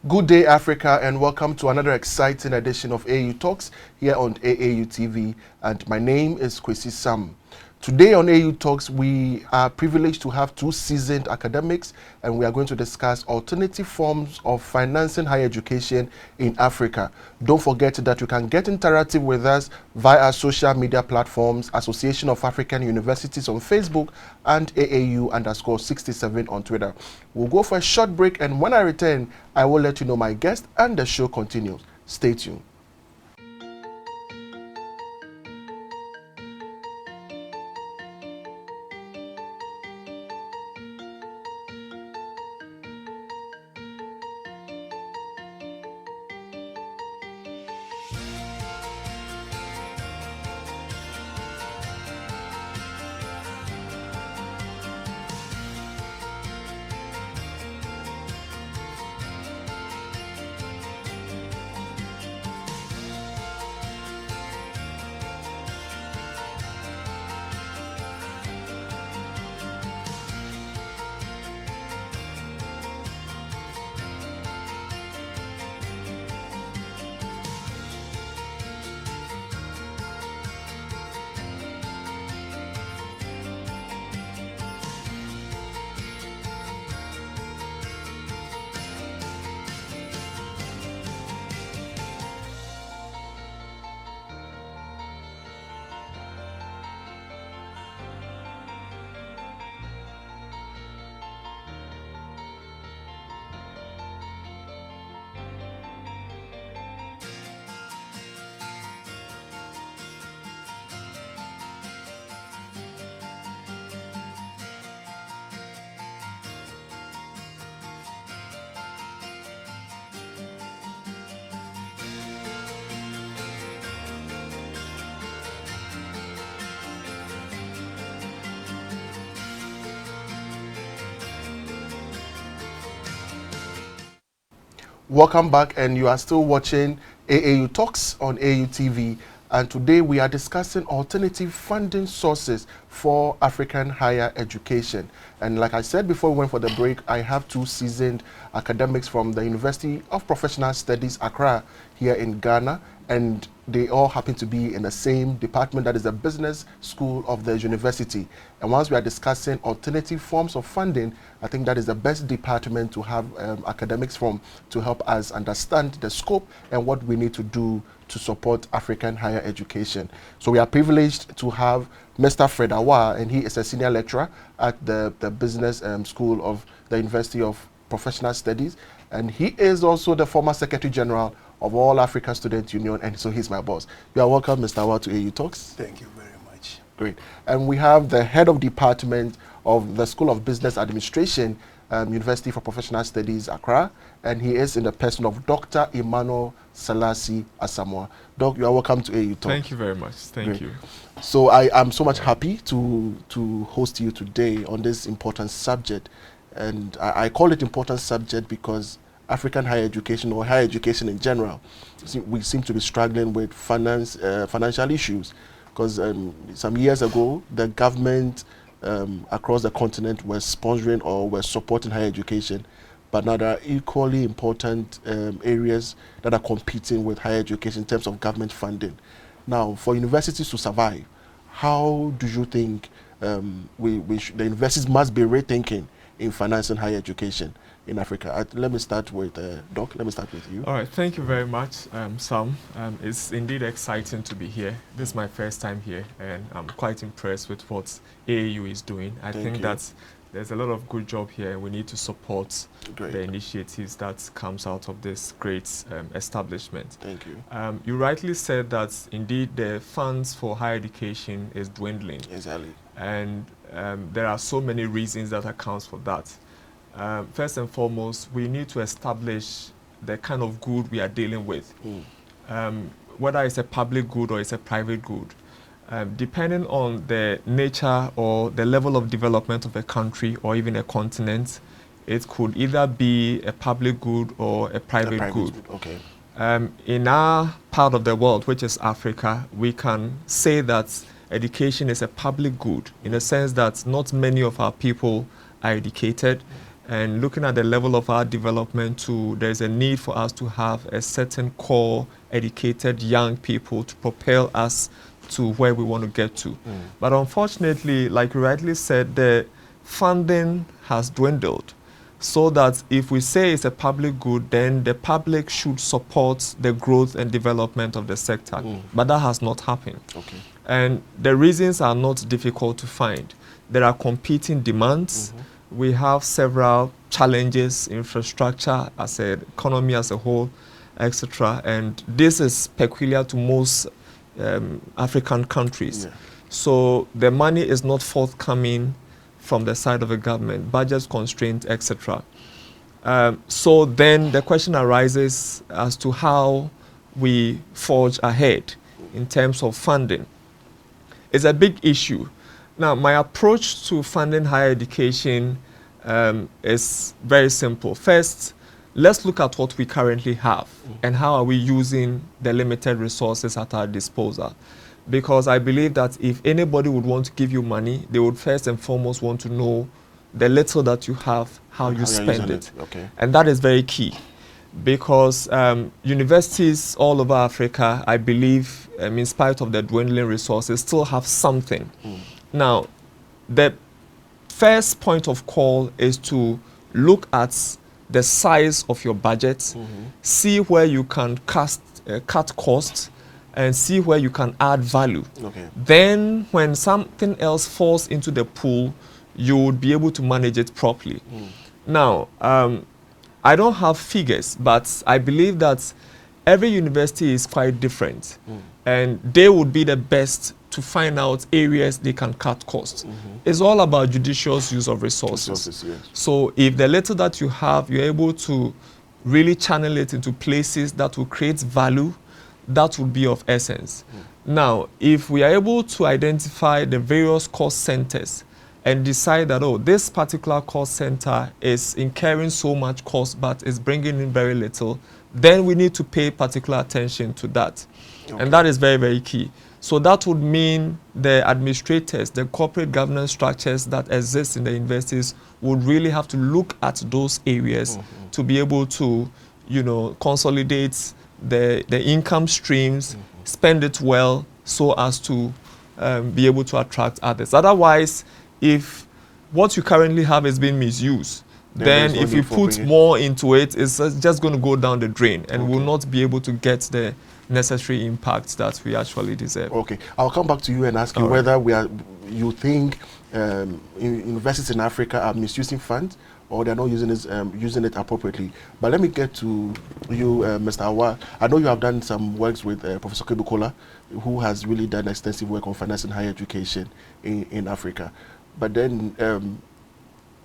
Good day, Africa, and welcome to another exciting edition of AAU Talks here on AAU TV. And my name is Kwesi Sam. Today on AAU Talks, we are privileged to have two seasoned academics, and we are going to discuss alternative forms of financing higher education in Africa. Don't forget that you can get interactive with us via our social media platforms, Association of African Universities on Facebook, and AAU_67 on Twitter. We'll go for a short break, and when I return, I will let you know my guest, and the show continues. Stay tuned. Welcome back, and you are still watching AAU Talks on AAU TV. And today we are discussing alternative funding sources for African higher education. And like I said before we went for the break, I have two seasoned academics from the University of Professional Studies, Accra, here in Ghana. And they all happen to be in the same department, that is the business school of the university. And once we are discussing alternative forms of funding, I think that is the best department to have academics from to help us understand the scope and what we need to do to support African higher education. So we are privileged to have Mr. Fred Awaah, and he is a senior lecturer at the business school of the University of Professional Studies. And he is also the former Secretary General of All Africa Student Union, and so he's my boss. You are welcome, Mr. Awaah, to AU Talks. Thank you very much. Great. And we have the head of department of the School of Business Administration, University for Professional Studies, Accra, and he is in the person of Dr. Emmanuel Asamoah. Doc, you are welcome to AU Talks. Thank you very much. Thank you. So I am so much happy to host you today on this important subject, and I call it important subject because African higher education, or higher education in general, we seem to be struggling with financial issues, because some years ago the government across the continent were sponsoring or were supporting higher education, but now there are equally important areas that are competing with higher education in terms of government funding. Now, for universities to survive, how do you think the universities must be rethinking in financing higher education in Africa? Let me start with Doc. Let me start with you. All right. Thank you very much, Sam. It's indeed exciting to be here. This is my first time here, and I'm quite impressed with what AAU is doing. I think that there's a lot of good job here. We need to support the initiatives that comes out of this great establishment. Thank you. You rightly said that indeed the funds for higher education is dwindling. Exactly. And there are so many reasons that accounts for that. First and foremost, we need to establish the kind of good we are dealing with, whether it's a public good or it's a private good. Depending on the nature or the level of development of a country or even a continent, it could either be a public good or a private good. Okay. In our part of the world, which is Africa, we can say that education is a public good in the sense that not many of our people are educated. And looking at the level of our development too, there's a need for us to have a certain core educated young people to propel us to where we want to get to. But unfortunately, like you rightly said, the funding has dwindled. So that if we say it's a public good, then the public should support the growth and development of the sector. But that has not happened. Okay. And the reasons are not difficult to find. There are competing demands. We have several challenges, infrastructure as an economy as a whole, etc. And this is peculiar to most African countries. Yeah. So the money is not forthcoming from the side of the government, budget constraints, etc. So then the question arises as to how we forge ahead in terms of funding. It's a big issue. Now, my approach to funding higher education is very simple. First, let's look at what we currently have and how are we using the limited resources at our disposal. Because I believe that if anybody would want to give you money, they would first and foremost want to know the little that you have, how you spend it. Okay. And that is very key. Because universities all over Africa, I believe, in spite of their dwindling resources, still have something. Now, the first point of call is to look at the size of your budget, see where you can cut costs, and see where you can add value. Okay. Then, when something else falls into the pool, you would be able to manage it properly. Now, I don't have figures, but I believe that every university is quite different. And they would be the best to find out areas they can cut costs. It's all about judicious use of resources. Yes. So if the little that you have, you're able to really channel it into places that will create value, that would be of essence. Now, if we are able to identify the various cost centers and decide that, oh, this particular cost center is incurring so much cost but is bringing in very little, then we need to pay particular attention to that. Okay. And that is very, very key. So that would mean the administrators, the corporate governance structures that exist in the universities would really have to look at those areas to be able to, consolidate the income streams, spend it well so as to be able to attract others. Otherwise, if what you currently have is being misused, then if you put more into it, it's just going to go down the drain and will not be able to get the necessary impacts that we actually deserve. Okay, I'll come back to you and ask you whether you think universities in Africa are misusing funds or they're not using it appropriately. But let me get to you, Mr. Awaah. I know you have done some works with Professor Kebukola, who has really done extensive work on financing higher education in Africa. But then,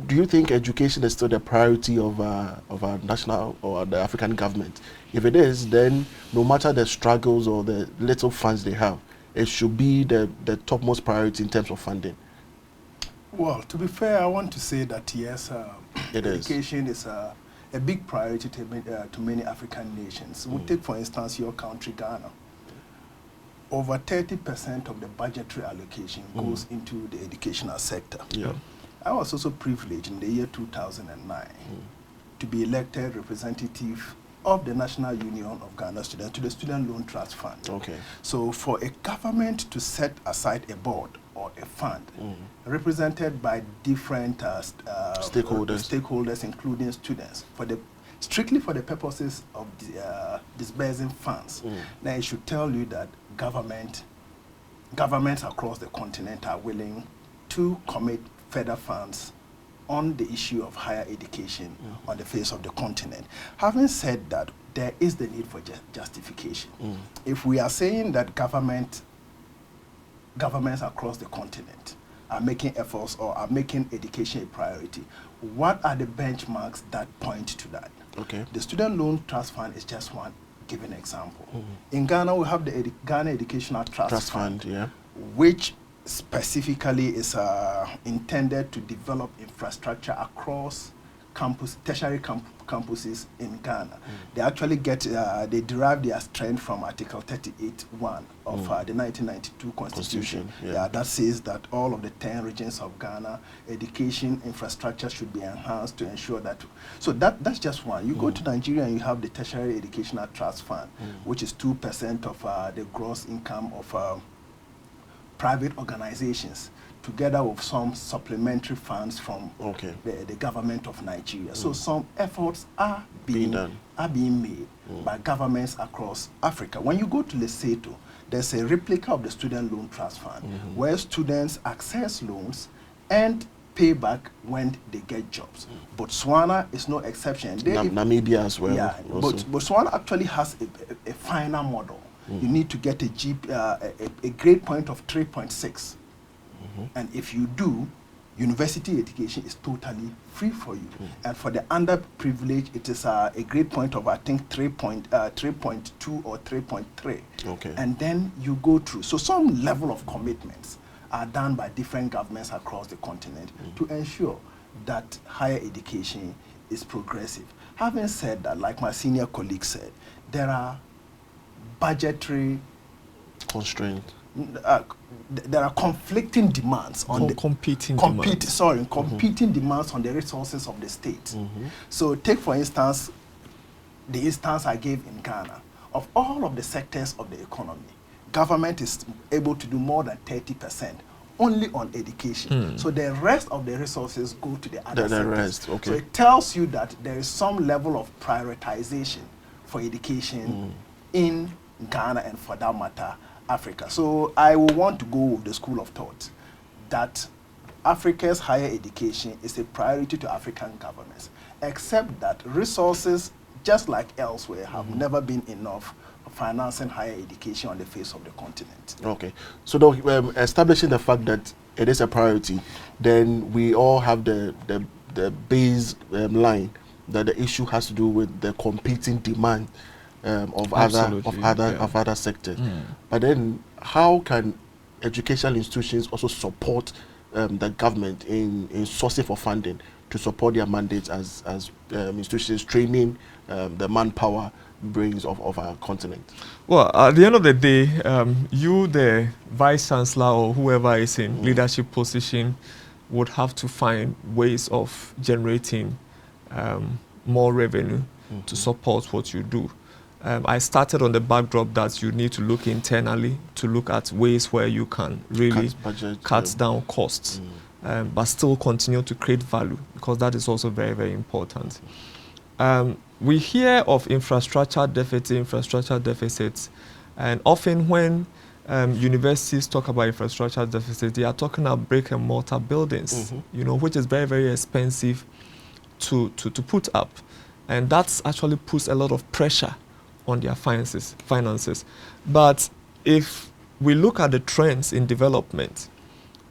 do you think education is still the priority of our national or the African government? If it is, then no matter the struggles or the little funds they have, it should be the topmost priority in terms of funding. Well, to be fair, I want to say that yes, education is a big priority to many African nations. We'll take, for instance, your country, Ghana. Over 30% of the budgetary allocation goes into the educational sector. Yeah. I was also privileged in the year 2009 to be elected representative of the National Union of Ghana Students to the Student Loan Trust Fund. Okay. So for a government to set aside a board or a fund represented by different stakeholders, including students, strictly for the purposes of disbursing funds, now it should tell you that governments across the continent are willing to commit further funds on the issue of higher education on the face of the continent. Having said that, there is the need for justification. If we are saying that governments across the continent are making efforts or are making education a priority, what are the benchmarks that point to that? Okay. The Student Loan Trust Fund is just one given example. In Ghana, we have the Ghana Educational Trust Fund, which specifically is intended to develop infrastructure across tertiary campuses in Ghana. They actually they derive their strength from Article 38(1) of the 1992 Constitution. That says that all of the 10 regions of Ghana, education infrastructure should be enhanced to ensure that. So that's just one. You go to Nigeria and you have the Tertiary Educational Trust Fund, which is 2% of the gross income of private organizations, together with some supplementary funds from the government of Nigeria. So some efforts are being made by governments across Africa. When you go to Lesotho, there's a replica of the Student Loan Trust Fund, where students access loans and pay back when they get jobs. Botswana is no exception. Namibia as well. Yeah, but Botswana actually has a finer model. You need to get a grade point of 3.6. And if you do, university education is totally free for you. And for the underprivileged, it is a grade point of, I think, 3.2 or 3.3. And then you go through. So some level of commitments are done by different governments across the continent to ensure that higher education is progressive. Having said that, like my senior colleague said, there are budgetary constraints. There are conflicting demands on competing demands on the resources of the state. So take, for instance, the instance I gave in Ghana. Of all of the sectors of the economy, government is able to do more than 30% only on education. So the rest of the resources go to the other sectors. So it tells you that there is some level of prioritization for education in Ghana and, for that matter, Africa. So I will want to go with the school of thought that Africa's higher education is a priority to African governments, except that resources, just like elsewhere, have never been enough for financing higher education on the face of the continent. So establishing the fact that it is a priority, then we all have the base line that the issue has to do with the competing demand of other sectors. But then how can educational institutions also support the government in sourcing for funding to support their mandates as institutions training the manpower brains of our continent? Well, at the end of the day, you, the vice chancellor or whoever is in leadership position, would have to find ways of generating more revenue to support what you do. I started on the backdrop that you need to look internally to look at ways where you can really cut down costs, but still continue to create value, because that is also very, very important. We hear of infrastructure deficits, and often when universities talk about infrastructure deficits, they are talking about brick and mortar buildings, which is very, very expensive to put up, and that actually puts a lot of pressure on their finances. But if we look at the trends in development,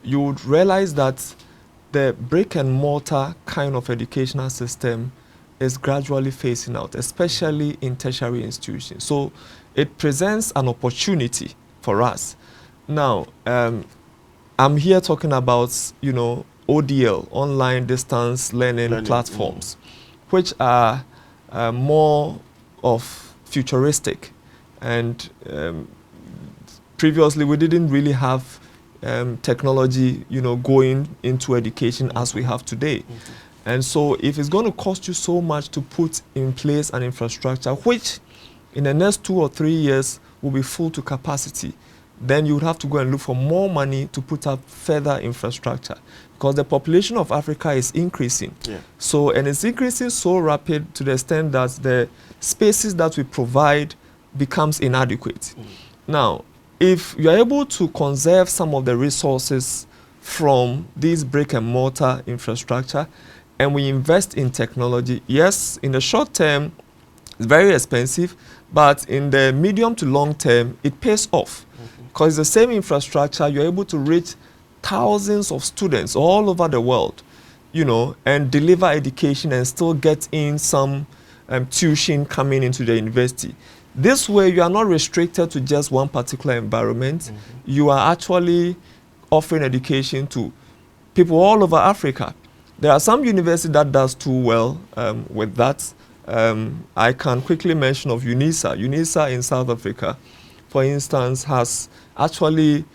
you would realize that the brick and mortar kind of educational system is gradually phasing out, especially in tertiary institutions. So it presents an opportunity for us. Now, I'm here talking about, ODL, online distance learning platforms, which are more of futuristic, and previously we didn't really have technology, going into education as we have today. And so if it's going to cost you so much to put in place an infrastructure, which in the next 2 or 3 years will be full to capacity, then you would have to go and look for more money to put up further infrastructure, because the population of Africa is increasing. So, and it's increasing so rapid to the extent that the spaces that we provide becomes inadequate. Now, if you're able to conserve some of the resources from this brick and mortar infrastructure, and we invest in technology, yes, in the short term, it's very expensive, but in the medium to long term, it pays off. Because the same infrastructure, you're able to reach thousands of students all over the world, and deliver education and still get in some tuition coming into the university. This way, you are not restricted to just one particular environment. You are actually offering education to people all over Africa. There are some universities that does too well with that. I can quickly mention of UNISA. UNISA in South Africa, for instance, has actually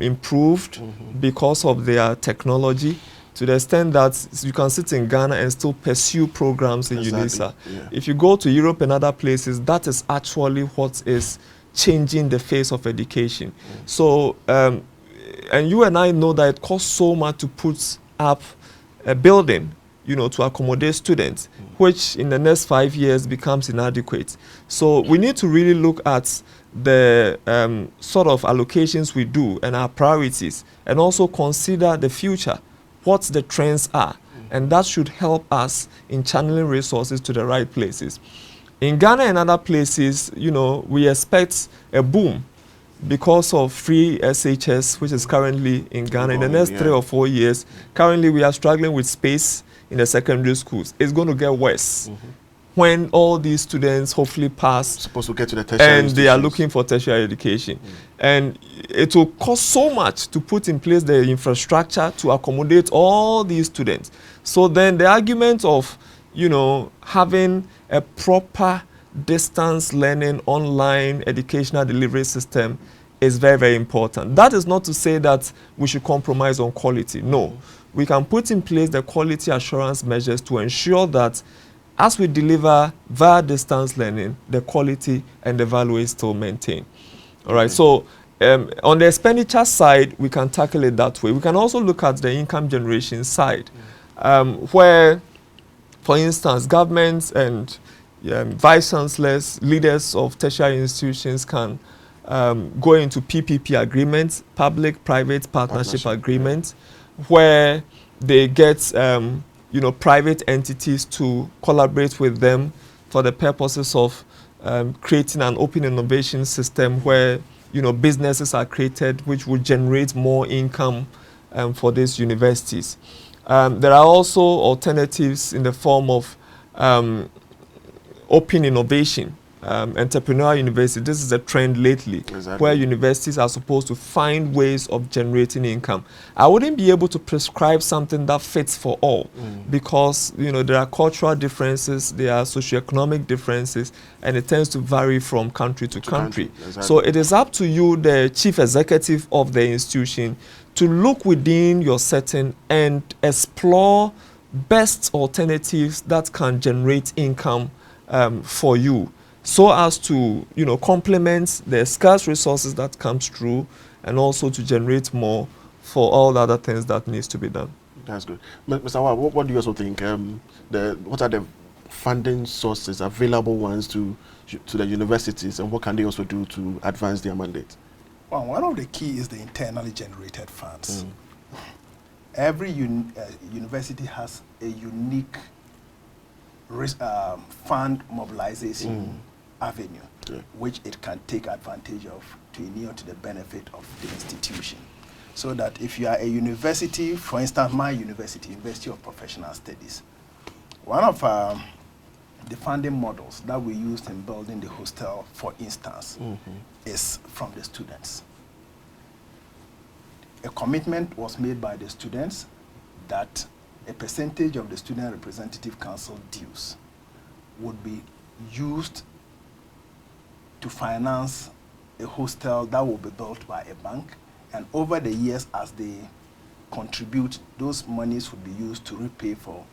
improved because of their technology, to the extent that you can sit in Ghana and still pursue programs in UNISA. Yeah. If you go to Europe and other places, that is actually what is changing the face of education. So, and you and I know that it costs so much to put up a building, you know, to accommodate students, which in the next 5 years becomes inadequate. So we need to really look at the sort of allocations we do and our priorities, and also consider the future, what the trends are, and that should help us in channeling resources to the right places. In Ghana and other places, you know, we expect a boom because of free SHS, which is currently in Ghana. In the next 3 or 4 years, currently we are struggling with space in the secondary schools. It's going to get worse when all these students hopefully pass, supposed to get to the tertiary and they are looking for tertiary education. And it will cost so much to put in place the infrastructure to accommodate all these students. So then the argument of, you know, having a proper distance learning online educational delivery system is very, very important. That is not to say that we should compromise on quality. No. We can put in place the quality assurance measures to ensure that as we deliver via distance learning, the quality and the value is still maintained. All right. So on the expenditure side, we can tackle it that way. We can also look at the income generation side, where, for instance, governments and vice chancellors, leaders of tertiary institutions can go into PPP agreements, public-private partnership agreements, where they get you know, private entities to collaborate with them for the purposes of creating an open innovation system where, you know, businesses are created which will generate more income for these universities. There are also alternatives in the form of open innovation, entrepreneurial university. This is a trend lately, where universities are supposed to find ways of generating income. I wouldn't be able to prescribe something that fits for all, because, you know, there are cultural differences, there are socioeconomic differences, and it tends to vary from country to country. So it is up to you, the chief executive of the institution, to look within your setting and explore best alternatives that can generate income for you, so as to, you know, complement the scarce resources that comes through, and also to generate more for all the other things that needs to be done. That's good. Mr. Awaah, what do you also think? What are the funding sources, available ones to the universities, and what can they also do to advance their mandate? Well, one of the key is the internally generated funds. Every university has a unique fund mobilization avenue, which it can take advantage of to inure to the benefit of the institution. So that if you are a university, for instance, my university, University of Professional Studies, one of the funding models that we used in building the hostel, for instance, is from the students. A commitment was made by the students that a percentage of the Student Representative Council dues would be used to finance a hostel that will be built by a bank, and over the years, as they contribute, those monies would be used to repay for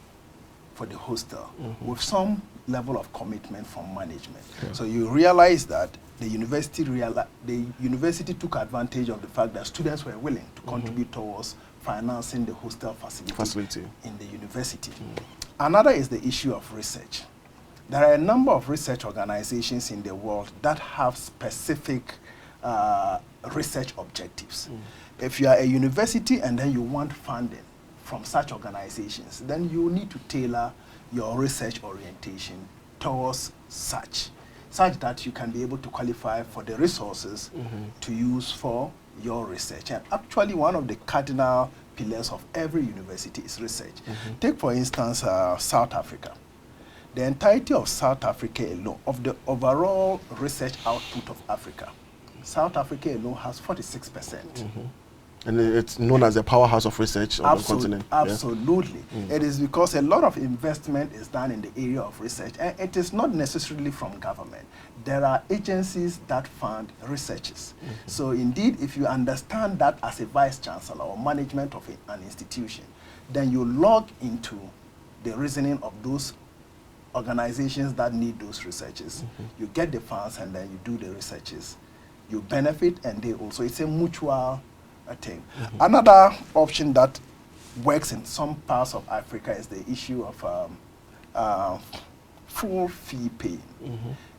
the hostel, with some level of commitment from management. So you realize that the university took advantage of the fact that students were willing to contribute towards financing the hostel facility in the university. Another is the issue of research. There are a number of research organizations in the world that have specific research objectives. If you are a university and then you want funding from such organizations, then you need to tailor your research orientation towards such that you can be able to qualify for the resources to use for your research. And actually, one of the cardinal pillars of every university is research. Take, for instance, South Africa. The entirety of South Africa alone, of the overall research output of Africa, South Africa alone has 46%. And it's known as the powerhouse of research on the continent. Absolutely. It is because a lot of investment is done in the area of research, and it is not necessarily from government. There are agencies that fund researchers. So indeed, if you understand that as a vice chancellor or management of an institution, then you log into the reasoning of those organizations that need those researchers. You get the funds, and then you do the researches. You benefit, and they also, it's a mutual thing. Another option that works in some parts of Africa is the issue of full fee paying.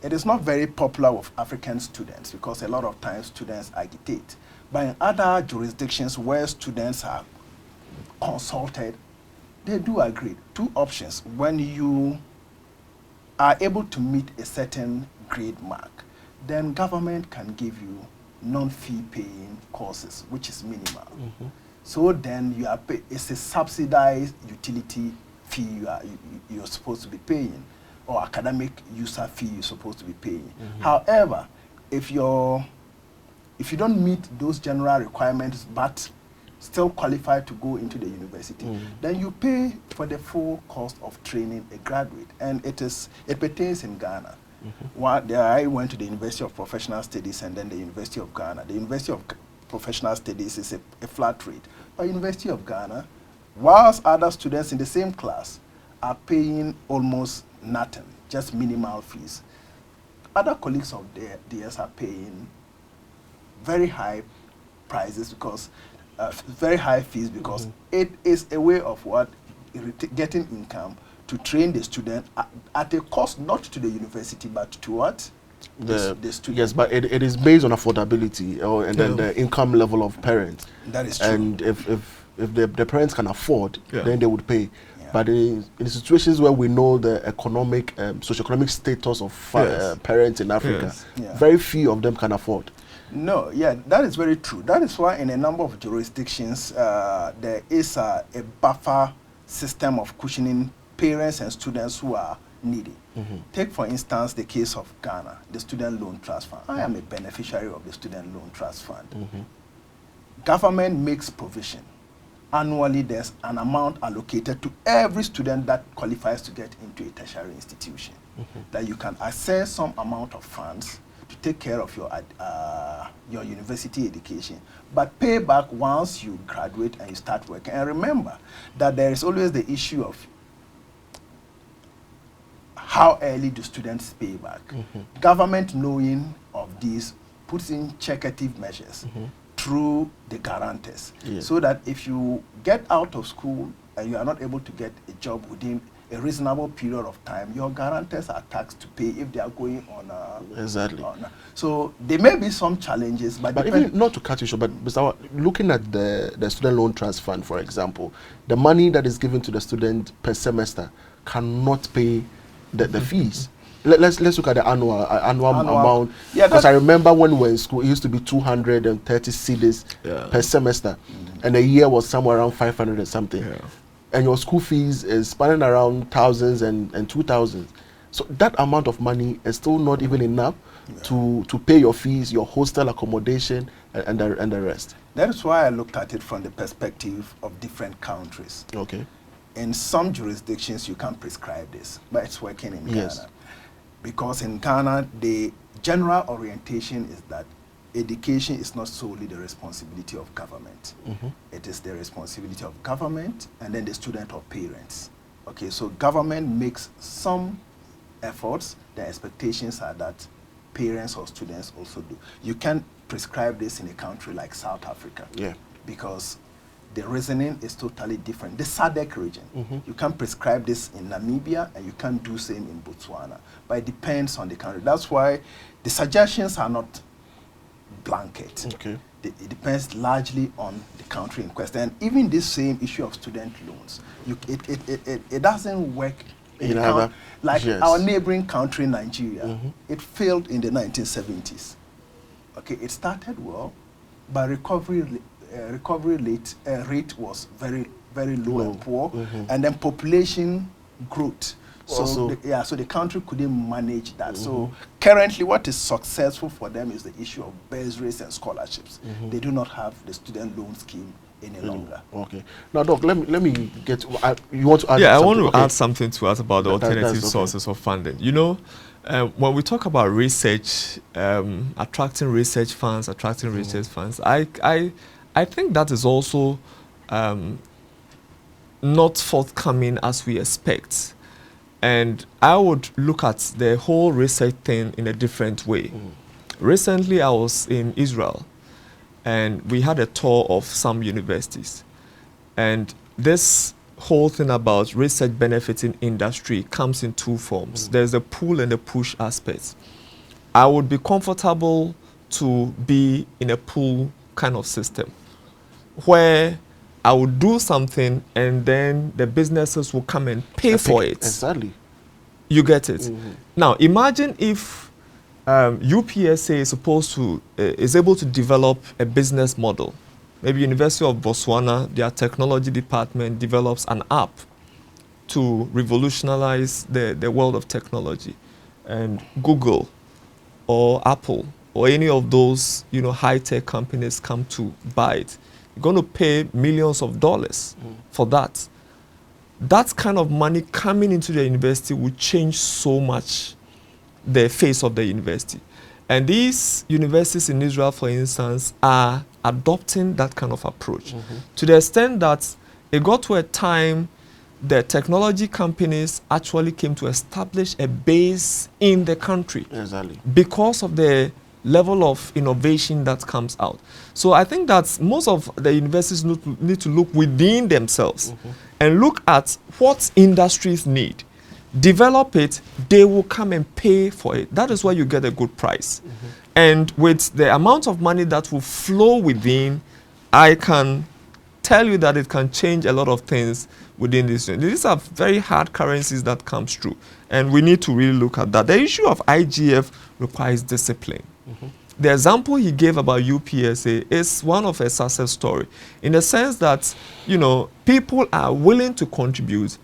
It is not very popular with African students because a lot of times students agitate. But in other jurisdictions where students are consulted, they do agree. Two options. When you are able to meet a certain grade mark, then government can give you non-fee paying courses, which is minimal. So then you are it's a subsidized utility fee you're supposed to be paying, or academic user fee you're supposed to be paying. However, if you don't meet those general requirements but still qualify to go into the university, then you pay for the full cost of training a graduate, and it pertains in Ghana. I went to the University of Professional Studies and then the University of Ghana. The University of Professional Studies is a flat rate. But University of Ghana, whilst other students in the same class are paying almost nothing, just minimal fees, other colleagues of theirs are paying very high prices because very high fees because it is a way of getting income to train the student at a cost not to the university but to what? The student. Yes, but it is based on affordability and then the income level of parents. That is true. And if the parents can afford, then they would pay. Yeah. But in situations where we know the economic, socioeconomic status of parents in Africa, very few of them can afford. No, that is very true. That is why in a number of jurisdictions there is a buffer system of cushioning parents and students who are needy. Take, for instance, the case of Ghana, the Student Loan Trust Fund. I am a beneficiary of the Student Loan Trust Fund. Government makes provision. Annually, there's an amount allocated to every student that qualifies to get into a tertiary institution. That you can access some amount of funds to take care of your university education, but pay back once you graduate and you start working. And remember that there is always the issue of how early do students pay back. Government, knowing of this, puts in checkative measures through the guarantors, so that if you get out of school and you are not able to get a job within a reasonable period of time, your guarantors are taxed to pay if they are going on so there may be some challenges, but even not to cut you short, but Mr. looking at the Student Loan Trust Fund, for example, the money that is given to the student per semester cannot pay the fees. Let's look at the annual amount. Because I remember when we were in school, it used to be 230 cedis per semester, and a year was somewhere around 500 and something. And your school fees is spanning around thousands and 2,000. So that amount of money is still not even enough to pay your fees, your hostel accommodation, and the rest. That is why I looked at it from the perspective of different countries. Okay. In some jurisdictions, you can't prescribe this, but it's working in Ghana. Because in Ghana, the general orientation is that education is not solely the responsibility of government. It is the responsibility of government and then the student or parents. Okay, so government makes some efforts. The expectations are that parents or students also do. You can't prescribe this in a country like South Africa. Because the reasoning is totally different. The SADC region, you can't prescribe this in Namibia and you can't do same in Botswana. But it depends on the country. That's why the suggestions are not blanket. It depends largely on the country in question. And even this same issue of student loans, it doesn't work in our neighboring country, Nigeria. It failed in the 1970s. Okay, it started well, but recovery rate was very, very low and poor, and then population growth So the country couldn't manage that. So currently what is successful for them is the issue of bursaries and scholarships. They do not have the student loan scheme any longer. Okay. Now, Doc, let me get. You want to add? Yeah, I something? want to add something to us about the alternative sources of funding. You know, when we talk about research, attracting research funds, I think that is also not forthcoming as we expect. And I would look at the whole research thing in a different way. Recently, I was in Israel, and we had a tour of some universities. And this whole thing about research benefiting industry comes in two forms. There's a pull and a push aspect. I would be comfortable to be in a pull kind of system, where I would do something and then the businesses will come and pay for it. Exactly. You get it? Now, imagine if UPSA is able to develop a business model. Maybe University of Botswana, their technology department develops an app to revolutionize the world of technology. And Google or Apple or any of those high-tech companies come to buy it. You're going to pay millions of dollars for that. That kind of money coming into the university will change so much the face of the university. And these universities in Israel, for instance, are adopting that kind of approach to the extent that it got to a time the technology companies actually came to establish a base in the country. Exactly. Because of the level of innovation that comes out. So I think that most of the universities need to look within themselves and look at what industries need. Develop it, they will come and pay for it. That is why you get a good price. And with the amount of money that will flow within, I can tell you that it can change a lot of things within this. These are very hard currencies that comes through. And we need to really look at that. The issue of IGF requires discipline. The example he gave about UPSA is one of a success story, in the sense that, people are willing to contribute,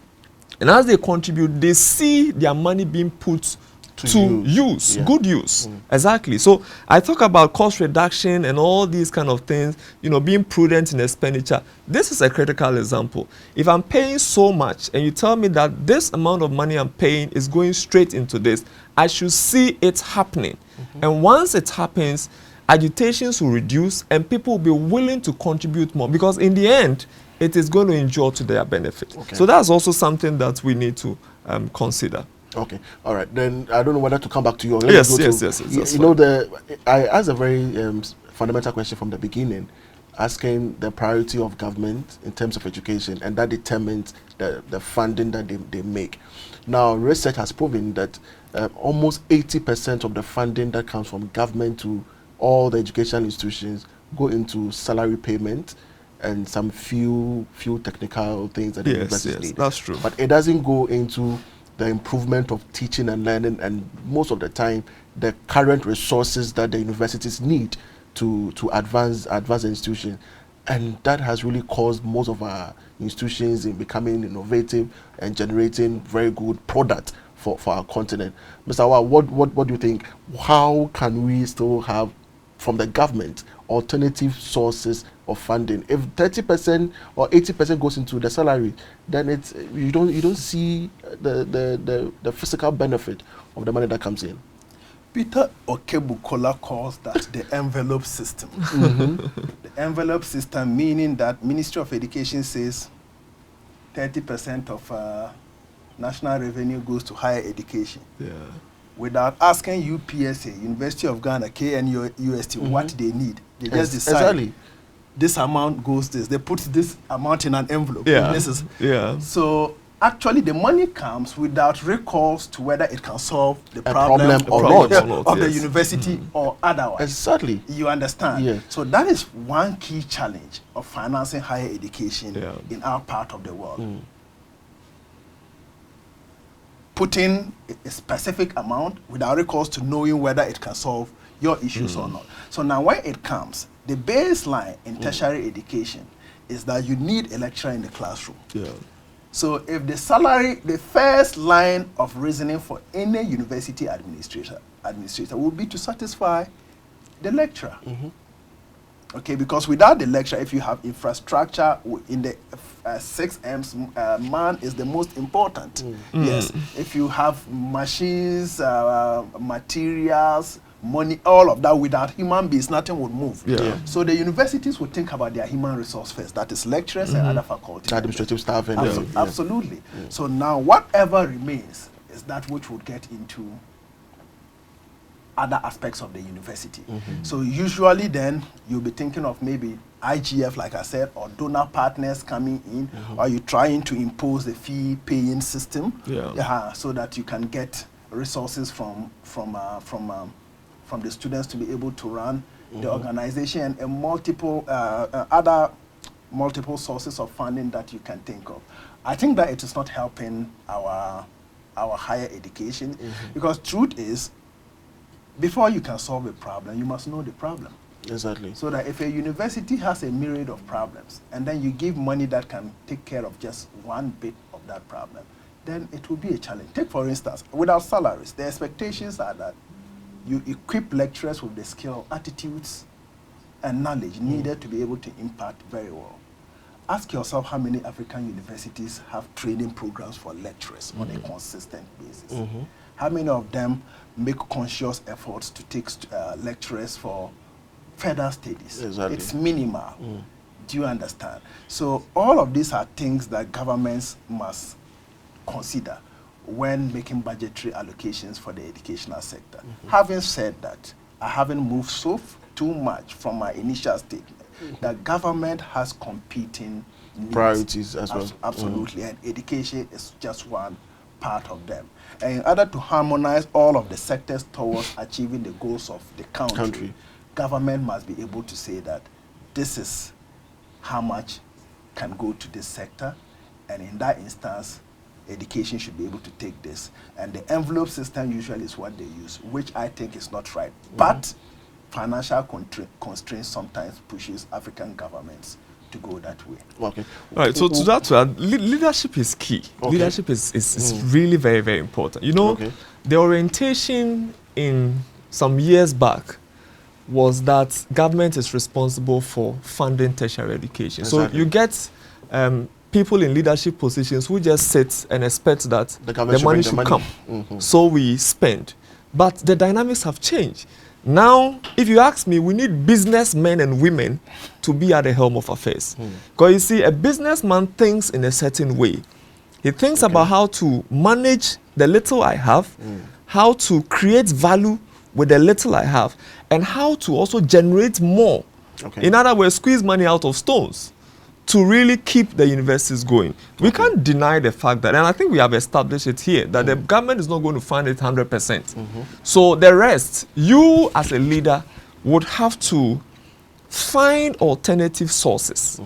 and as they contribute, they see their money being put to use, good use. Exactly. So I talk about cost reduction and all these kind of things, being prudent in expenditure. This is a critical example. If I'm paying so much and you tell me that this amount of money I'm paying is going straight into this, I should see it happening. And once it happens, agitations will reduce and people will be willing to contribute more, because in the end, it is going to endure to their benefit. So that's also something that we need to consider. Okay, all right. Then I don't know whether to come back to you. Yes. I asked a very fundamental question from the beginning, asking the priority of government in terms of education, and that determines the funding that they make. Now, research has proven that almost 80% of the funding that comes from government to all the educational institutions go into salary payment and some few technical things that the universities need. That's true. But it doesn't go into the improvement of teaching and learning, and most of the time, the current resources that the universities need to advance the institution. And that has really caused most of our institutions in becoming innovative and generating very good product for our continent. Mr. Awaah, what do you think? How can we still have, from the government, alternative sources of funding? If 30% or 80% goes into the salary, then it's you don't see the physical benefit of the money that comes in. Peter Okebukola calls that the envelope system. The envelope system, meaning that Ministry of Education says 30% of national revenue goes to higher education. Without asking UPSA, University of Ghana, KNUST, what they need. They just decide this amount goes this. They put this amount in an envelope. So actually, the money comes without recourse to whether it can solve the problem or not of the university or otherwise. Exactly. You understand? So that is one key challenge of financing higher education in our part of the world. Putting a specific amount without recourse to knowing whether it can solve your issues or not. So now when it comes, the baseline in tertiary education is that you need a lecturer in the classroom. So if the salary, the first line of reasoning for any university administrator would be to satisfy the lecturer. Okay, because without the lecturer, if you have infrastructure in the 6 M's, man is the most important. Yes, if you have machines, materials, money, all of that, without human beings, nothing would move. So the universities would think about their human resource first, that is lecturers and other faculty. Administrative staff. And absolutely. So now whatever remains is that which would get into other aspects of the university. So usually then you'll be thinking of maybe IGF, like I said, or donor partners coming in, or you're trying to impose the fee paying system, so that you can get resources from the students to be able to run the organization, and multiple other sources of funding that you can think of. I think that it is not helping our higher education, because truth is, before you can solve a problem, you must know the problem. Exactly. So that if a university has a myriad of problems, and then you give money that can take care of just one bit of that problem, then it will be a challenge. Take, for instance, without salaries, the expectations are that you equip lecturers with the skill, attitudes, and knowledge needed to be able to impact very well. Ask yourself how many African universities have training programs for lecturers on a consistent basis. How many of them make conscious efforts to take lecturers for further studies? Exactly. It's minimal. Do you understand? So all of these are things that governments must consider when making budgetary allocations for the educational sector. Having said that, I haven't moved too much from my initial statement that government has competing needs. Priorities as well. Absolutely, and education is just one part of them. And in order to harmonize all of the sectors towards achieving the goals of the country, government must be able to say that this is how much can go to this sector, and in that instance, education should be able to take this. And the envelope system usually is what they use, which I think is not right. But financial constraints sometimes pushes African governments to go that way. Okay. All right, so to that, leadership is key. Leadership is really very, very important. You know, the orientation in some years back was that government is responsible for funding tertiary education. So you get people in leadership positions who just sit and expect that the money should come. So we spend. But the dynamics have changed. Now, if you ask me, we need businessmen and women to be at the helm of affairs. Because you see, a businessman thinks in a certain way. He thinks about how to manage the little I have, how to create value with the little I have, and how to also generate more. In other words, squeeze money out of stones to really keep the universities going. We can't deny the fact that, and I think we have established it here, that the government is not going to fund it 100%. So the rest, you as a leader would have to find alternative sources.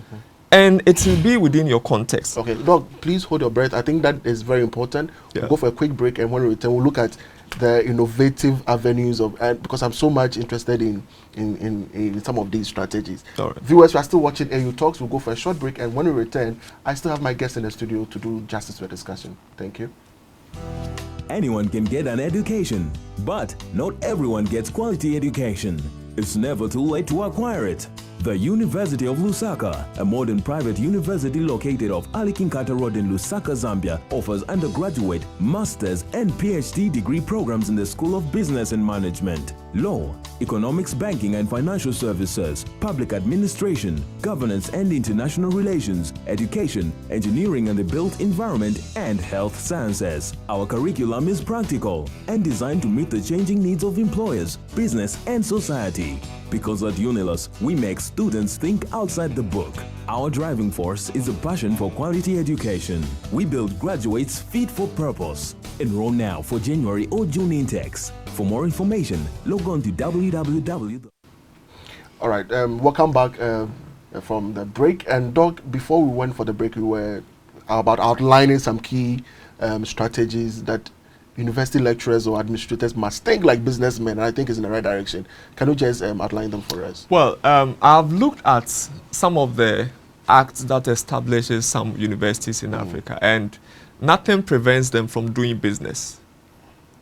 And it will be within your context. Okay, Doc, please hold your breath. I think that is very important. We'll go for a quick break, and when we return, we'll look at the innovative avenues of, because I'm so much interested in some of these strategies. Viewers who are still watching AU Talks, we'll go for a short break, and when we return, I still have my guests in the studio to do justice to the discussion. Thank you. Anyone can get an education, but not everyone gets quality education. It's never too late to acquire it. The University of Lusaka, a modern private university located off Ali Kinkata Road in Lusaka, Zambia, offers undergraduate, master's, and PhD degree programs in the School of Business and Management, Law, Economics, Banking and Financial Services, Public Administration, Governance and International Relations, Education, Engineering and the Built Environment, and Health Sciences. Our curriculum is practical and designed to meet the changing needs of employers, business, and society. Because at Unilus, we make students think outside the book. Our driving force is a passion for quality education. We build graduates fit for purpose. Enroll now for January or June intakes. For more information, log on to www. All right, welcome back from the break. And Doc, before we went for the break, we were about outlining some key strategies that university lecturers or administrators must think like businessmen, and I think it's in the right direction. Can you just outline them for us? Well, I've looked at some of the act that establishes some universities in Africa, and nothing prevents them from doing business.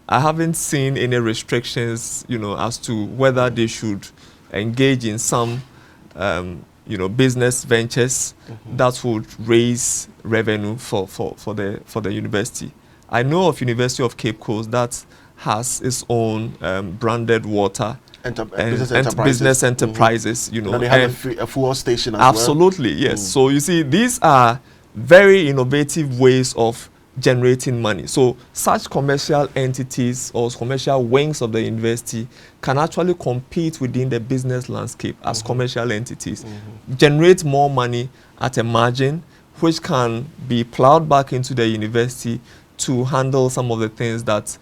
I haven't seen any restrictions, as to whether they should engage in some, business ventures that would raise revenue for the university. I know of University of Cape Coast that has its own branded water business enterprises, And they have a fuel station as absolutely, well. yes. So you see, these are very innovative ways of generating money. So such commercial entities or commercial wings of the university can actually compete within the business landscape as commercial entities, generate more money at a margin, which can be plowed back into the university to handle some of the things that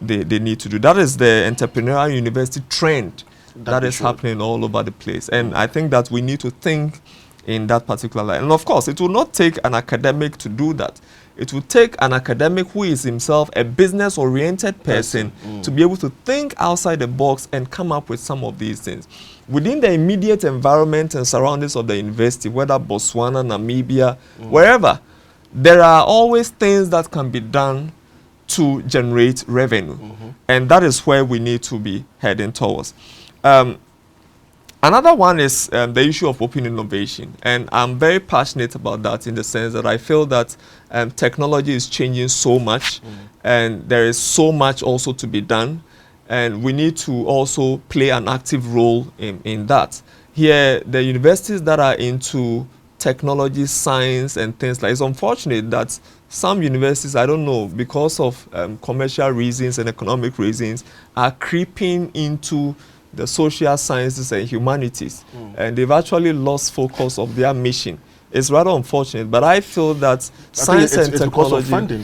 they need to do. That is the entrepreneurial university trend that is happening all over the place. And I think that we need to think in that particular line. And of course, it will not take an academic to do that. It will take an academic who is himself a business-oriented person to be able to think outside the box and come up with some of these things. Within the immediate environment and surroundings of the university, whether Botswana, Namibia, wherever, there are always things that can be done to generate revenue. And that is where we need to be heading towards. Another one is the issue of open innovation. And I'm very passionate about that in the sense that I feel that technology is changing so much and there is so much also to be done. And we need to also play an active role in that. Here, the universities that are into technology, science, and things like, it's unfortunate that some universities, I don't know, because of commercial reasons and economic reasons, are creeping into the social sciences and humanities. And they've actually lost focus of their mission. It's rather unfortunate, but I feel that science and technology... because of funding.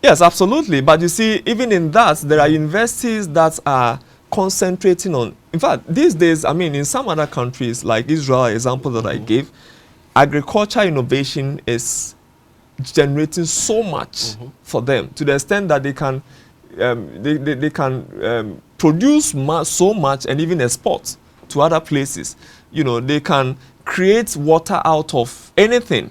Yes, absolutely. But you see, even in that, there are universities that are concentrating on... In fact, these days, I mean, in some other countries, like Israel, example that I gave, agriculture innovation is generating so much for them, to the extent that they can produce so much and even export to other places. They can create water out of anything.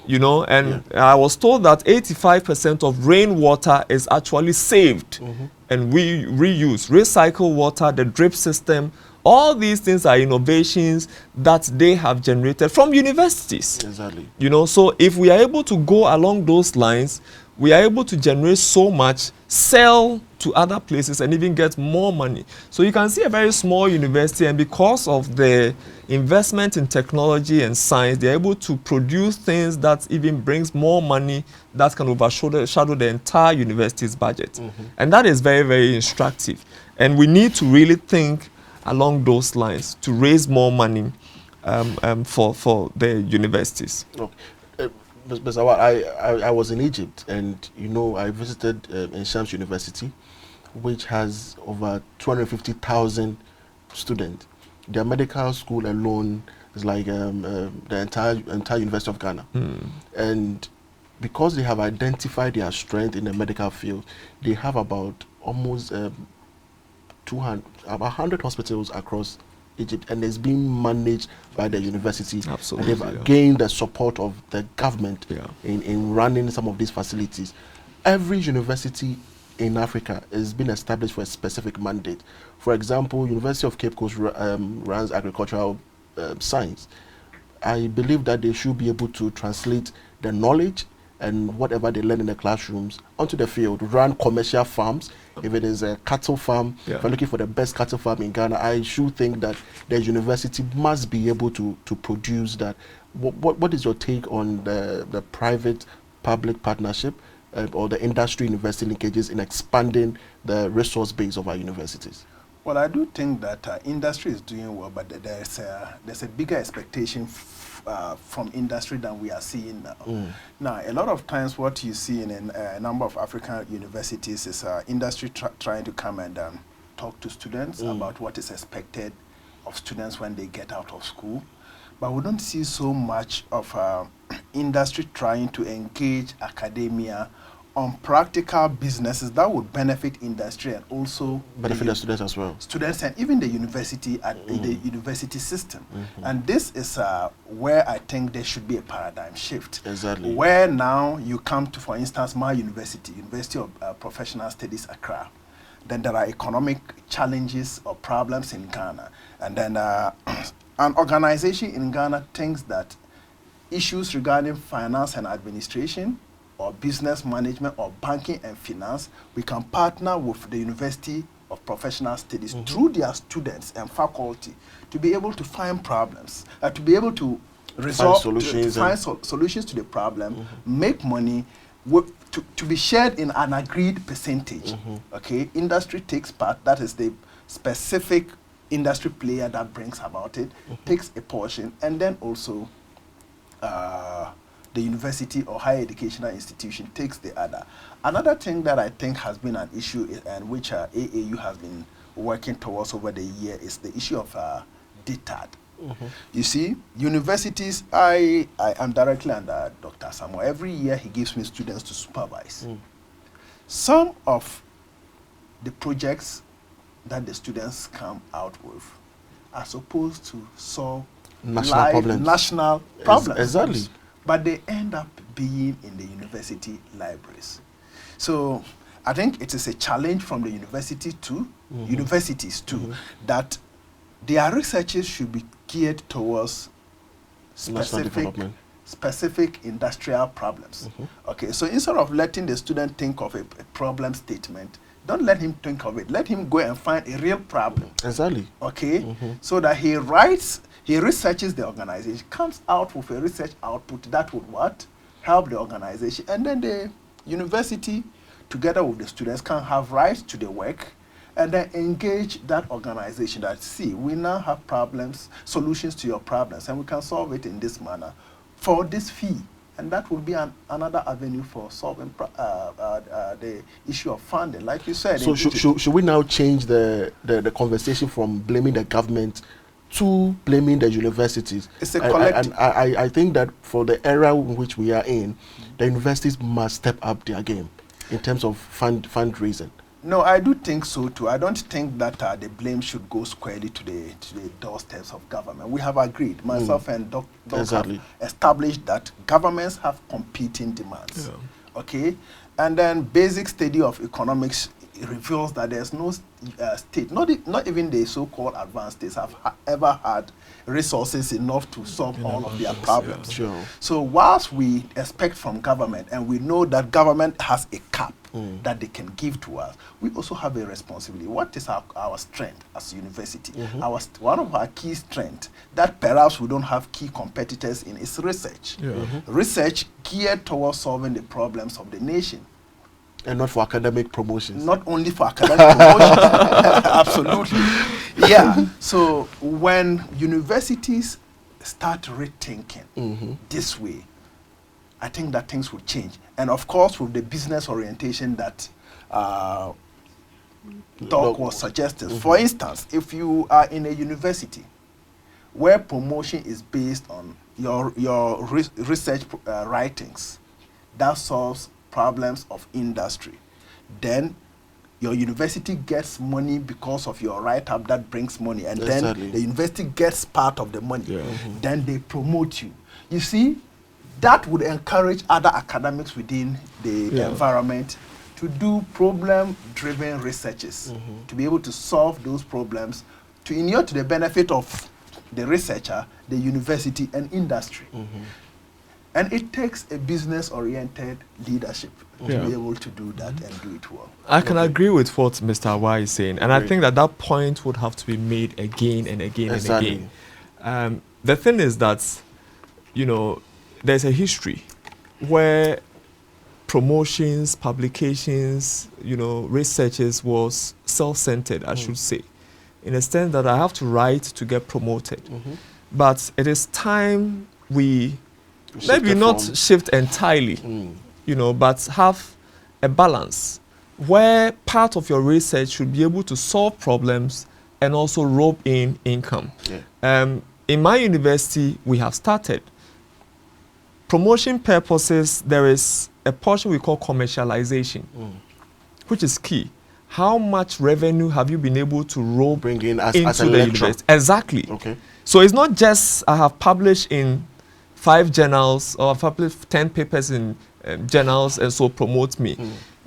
And I was told that 85% of rainwater is actually saved and we reuse, recycle water, the drip system. All these things are innovations that they have generated from universities. Exactly. So if we are able to go along those lines, we are able to generate so much, sell to other places, and even get more money. So you can see a very small university, and because of the investment in technology and science, they're able to produce things that even brings more money that can overshadow the entire university's budget. And that is very, very instructive. And we need to really think along those lines to raise more money for the universities. Okay. Mr. Awaah, I was in Egypt, and I visited Shams University, which has over 250,000 students. Their medical school alone is like the entire University of Ghana. And because they have identified their strength in the medical field, they have about almost 100 hospitals across Egypt, and it's being managed by the university. Absolutely. And they've gained the support of the government in running some of these facilities. Every university in Africa is being established for a specific mandate. For example, University of Cape Coast runs agricultural science. I believe that they should be able to translate the knowledge and whatever they learn in the classrooms onto the field, run commercial farms. If it is a cattle farm, if you're looking for the best cattle farm in Ghana, I should think that the university must be able to produce that. What is your take on the private-public partnership or the industry-university linkages in expanding the resource base of our universities? Well, I do think that industry is doing well, but there's a bigger expectation from industry than we are seeing now. Now, a lot of times what you see in a number of African universities is industry trying to come and talk to students about what is expected of students when they get out of school. But we don't see so much of industry trying to engage academia on practical businesses that would benefit industry and also benefit the students as well. Students and even the university the university system. And this is where I think there should be a paradigm shift. Exactly. Where now you come to, for instance, my university, University of Professional Studies, Accra. Then there are economic challenges or problems in Ghana. And then an organization in Ghana thinks that issues regarding finance and administration or business management or banking and finance, we can partner with the University of Professional Studies through their students and faculty to be able to find problems, to be able to resolve solutions to the problem, make money, to be shared in an agreed percentage. Okay, industry takes part, that is the specific industry player that brings about it, takes a portion, and then also the university or higher educational institution takes the other. Another thing that I think has been an issue and which AAU has been working towards over the year is the issue of DTAD. You see, universities, I am directly under Dr. Asamoah. Every year he gives me students to supervise. Some of the projects that the students come out with are supposed to solve national problems. Exactly. But they end up being in the university libraries. So I think it is a challenge from the university to universities too, that their researches should be geared towards specific industrial problems. Okay, so instead of letting the student think of a problem statement, don't let him think of it. Let him go and find a real problem. Exactly. Okay, so that he researches the organization, comes out with a research output that would help the organization, and then the university, together with the students, can have rights to the work, and then engage that organization that, see, we now have problems, solutions to your problems, and we can solve it in this manner for this fee. And that will be another avenue for solving the issue of funding, like you said. So should we now change the conversation from blaming the government to blaming the universities? It's a collective. And I think that for the era in which we are in, the universities must step up their game in terms of fundraising. No, I do think so too. I don't think that the blame should go squarely to the doorsteps of government. We have agreed, myself and Doc have established that governments have competing demands. Okay, and then basic study of economics reveals that there's no state, not even the so-called advanced states, have ever had resources enough to solve all of their problems. So whilst we expect from government, and we know that government has a cap that they can give to us, we also have a responsibility. What is our strength as a university? One of our key strengths that perhaps we don't have key competitors in is research. Research geared towards solving the problems of the nation. And not for academic promotions. Not only for academic promotions. Absolutely. Yeah. So when universities start rethinking this way, I think that things will change. And of course, with the business orientation that Doc was suggesting. For instance, if you are in a university where promotion is based on your research writings that solves problems of industry, then your university gets money because of your write-up that brings money, and then the university gets part of the money. Then they promote you. You see, that would encourage other academics within the environment to do problem-driven researches, to be able to solve those problems, to inure to the benefit of the researcher, the university, and industry. And it takes a business-oriented leadership to be able to do that and do it well. I can agree with what Mr. Awaah is saying, and I think that point would have to be made again and again and again. The thing is that, there's a history where promotions, publications, researches was self-centered, I should say, in the sense that I have to write to get promoted. But it is time we maybe not shift entirely, but have a balance where part of your research should be able to solve problems and also rope in income. In my university, we have started promotion purposes, there is a portion we call commercialization, which is key. How much revenue have you been able to roll bring in as into a the lecture? university? Exactly. Okay. So it's not just I have published in 5 journals or I've published 10 papers in journals and so promote me.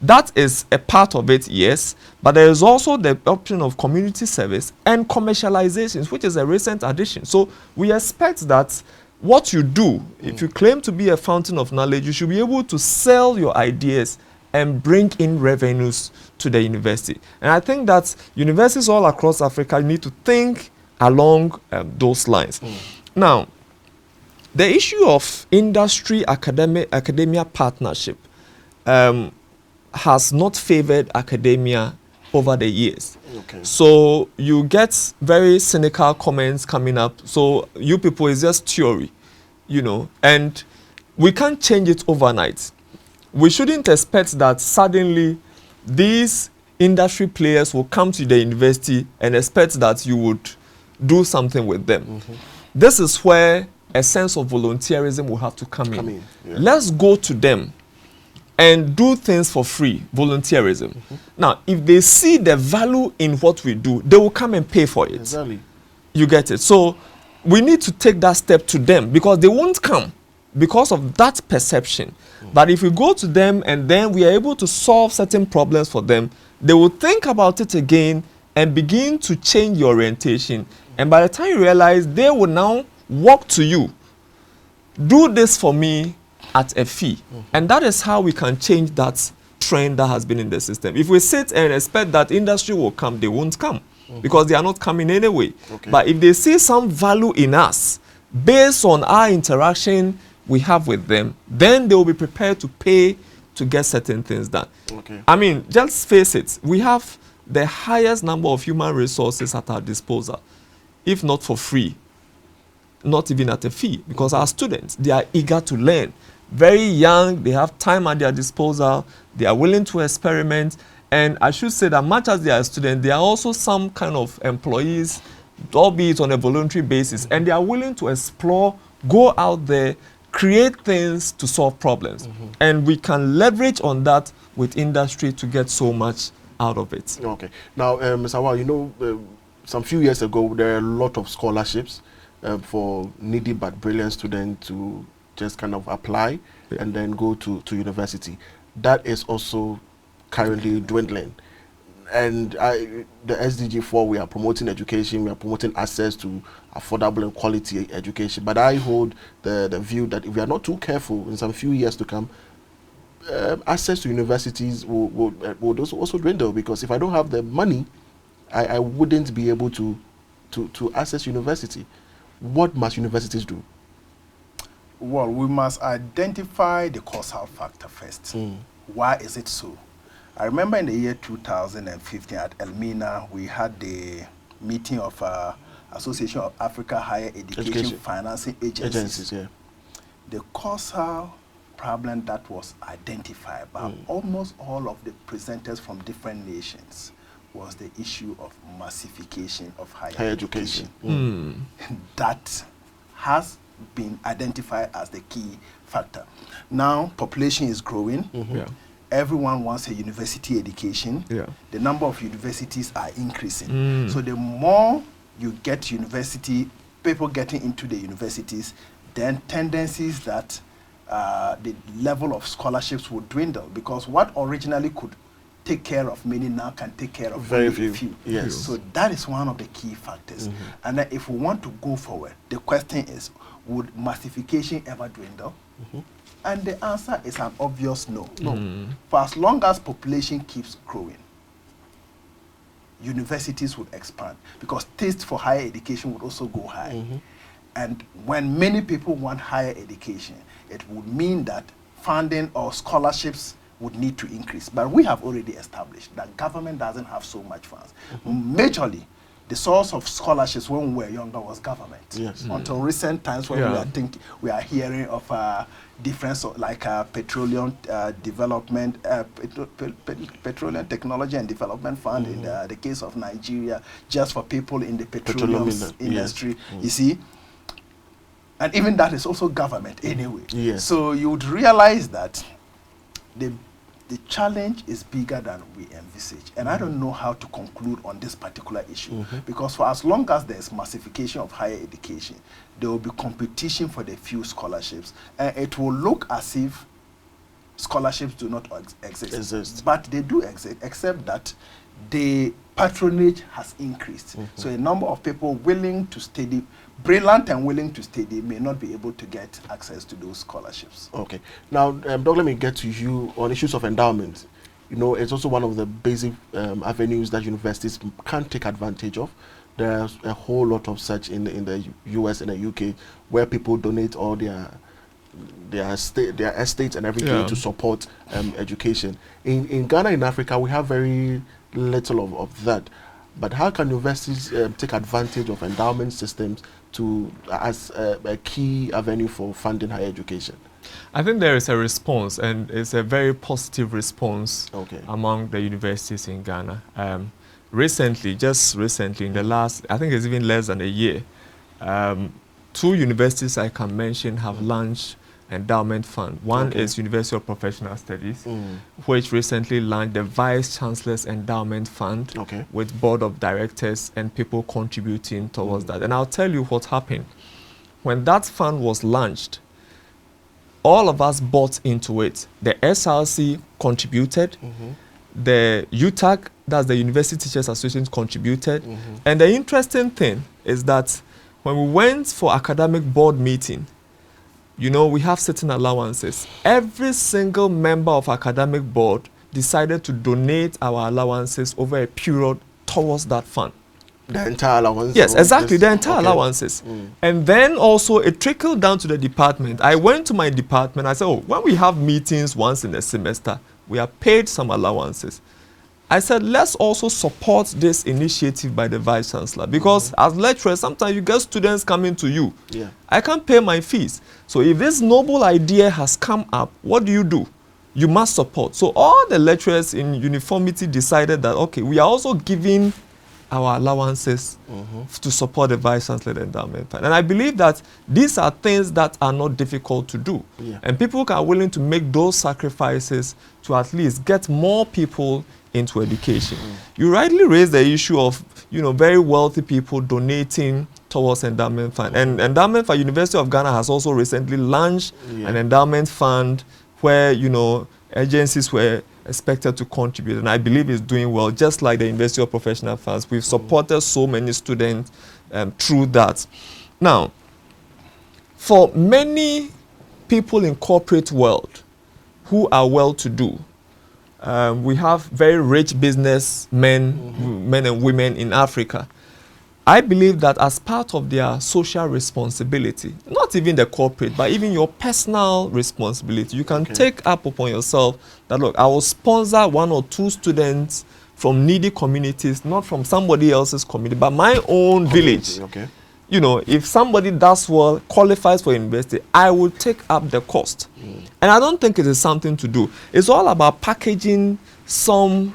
That is a part of it, yes, but there is also the option of community service and commercializations, which is a recent addition. So we expect that what you do, if you claim to be a fountain of knowledge, you should be able to sell your ideas and bring in revenues to the university. And I think that universities all across Africa need to think along those lines. Now, the issue of industry academia partnership has not favored academia over the years. Okay. So you get very cynical comments coming up. So you people is just theory, you know, and we can't change it overnight. We shouldn't expect that suddenly these industry players will come to the university and expect that you would do something with them. This is where a sense of volunteerism will have to come in. Yeah. Let's go to them and do things for free, volunteerism. Now, if they see the value in what we do, they will come and pay for it. Exactly. You get it? So we need to take that step to them because they won't come because of that perception. But if we go to them and then we are able to solve certain problems for them, they will think about it again and begin to change your orientation. And by the time you realize, they will now walk to you. Do this for me at a fee. And that is how we can change that trend that has been in the system. If we sit and expect that industry will come, they won't come because they are not coming anyway. Okay. But if they see some value in us based on our interaction we have with them, then they will be prepared to pay to get certain things done. Okay. I mean, just face it, we have the highest number of human resources at our disposal, if not for free, not even at a fee, because our students, they are eager to learn. Very young, they have time at their disposal, they are willing to experiment, and I should say that much as they are students, they are also some kind of employees, albeit on a voluntary basis, and they are willing to explore, go out there, create things to solve problems. And we can leverage on that with industry to get so much out of it. Okay. Now, Ms. Awaah, you know, some few years ago, there are a lot of scholarships for needy but brilliant students to just kind of apply and then go to university. That is also currently dwindling. And the SDG 4, we are promoting education, we are promoting access to affordable and quality education. But I hold the view that if we are not too careful in some few years to come, access to universities will also dwindle, because if I don't have the money, I wouldn't be able to access university. What must universities do? Well, we must identify the causal factor first. Why is it so? I remember in the year 2015 at Elmina, we had the meeting of Association of Africa Higher Education Financing Agencies. Yeah. The causal problem that was identified by almost all of the presenters from different nations was the issue of massification of higher education. That has been identified as the key factor. Now, population is growing. Everyone wants a university education. The number of universities are increasing. So the more you get university, people getting into the universities, then tendencies that the level of scholarships would dwindle, because what originally could take care of many now can take care of very few. Yes. So that is one of the key factors. And then if we want to go forward, the question is, would massification ever dwindle? And the answer is an obvious no. For as long as population keeps growing, universities would expand, because taste for higher education would also go high. And when many people want higher education, it would mean that funding or scholarships would need to increase. But we have already established that government doesn't have so much funds. Majorly, the source of scholarships when we were younger was government. Until recent times when we are hearing of different like petroleum development, petroleum technology and development fund in the case of Nigeria, just for people in the petroleum industry. You see, And even that is also government anyway. Yes. So you would realize that the challenge is bigger than we envisage. And I don't know how to conclude on this particular issue. Because for as long as there's massification of higher education, there will be competition for the few scholarships. And it will look as if scholarships do not exist. But they do exist, except that the patronage has increased. So a number of people willing to study, brilliant and willing to study, may not be able to get access to those scholarships. Okay. Now, Doug, let me get to you on issues of endowment. You know, it's also one of the basic avenues that universities can take advantage of. There's a whole lot of such in the US and the UK, where people donate all their estates and everything to support education. In Ghana, in Africa, we have very little of that. But how can universities take advantage of endowment systems as a key avenue for funding higher education? I think there is a response, and it's a very positive response among the universities in Ghana. Just recently, in the last, I think it's even less than a year, 2 universities I can mention have launched endowment fund. One is University of Professional Studies, which recently launched the Vice Chancellor's Endowment Fund with board of directors and people contributing towards that. And I'll tell you what happened. When that fund was launched, all of us bought into it. The SRC contributed, the UTAG, that's the University Teachers Association, contributed. And the interesting thing is that when we went for academic board meeting, you know, we have certain allowances. Every single member of academic board decided to donate our allowances over a period towards that fund. The entire allowance? Yes, exactly, the entire allowances. And then also it trickled down to the department. I went to my department, I said, when we have meetings once in a semester, we are paid some allowances. I said, let's also support this initiative by the Vice Chancellor, because as lecturers, sometimes you get students coming to you. I can't pay my fees. So if this noble idea has come up, what do? You must support. So all the lecturers in uniformity decided that, okay, we are also giving our allowances to support the Vice Chancellor Endowment Fund. And I believe that these are things that are not difficult to do. And people are willing to make those sacrifices to at least get more people into education. You rightly raised the issue of, you know, very wealthy people donating towards endowment fund. And endowment fund, University of Ghana has also recently launched an endowment fund where, you know, agencies were expected to contribute, and I believe it's doing well, just like the University of Professional Funds. We've supported so many students through that. Now, for many people in corporate world who are well-to-do, we have very rich businessmen, men and women in Africa. I believe that as part of their social responsibility, not even the corporate, but even your personal responsibility, you can take up upon yourself that, look, I will sponsor 1 or 2 students from needy communities, not from somebody else's community, but my own village. You know, if somebody does well, qualifies for university, I will take up the cost. And I don't think it is something to do. It's all about packaging some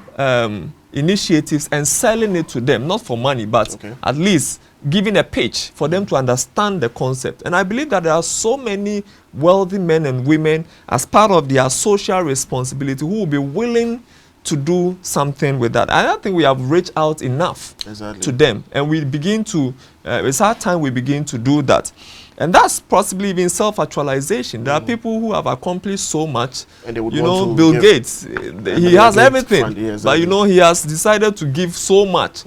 initiatives and selling it to them, not for money, but at least giving a pitch for them to understand the concept. And I believe that there are so many wealthy men and women as part of their social responsibility who will be willing to do something with that. I don't think we have reached out enough to them. And we begin to, it's our time we begin to do that. And that's possibly even self-actualization. There are people who have accomplished so much. And they would, you know, Bill Gates, he has everything. But, you know, he has decided to give so much.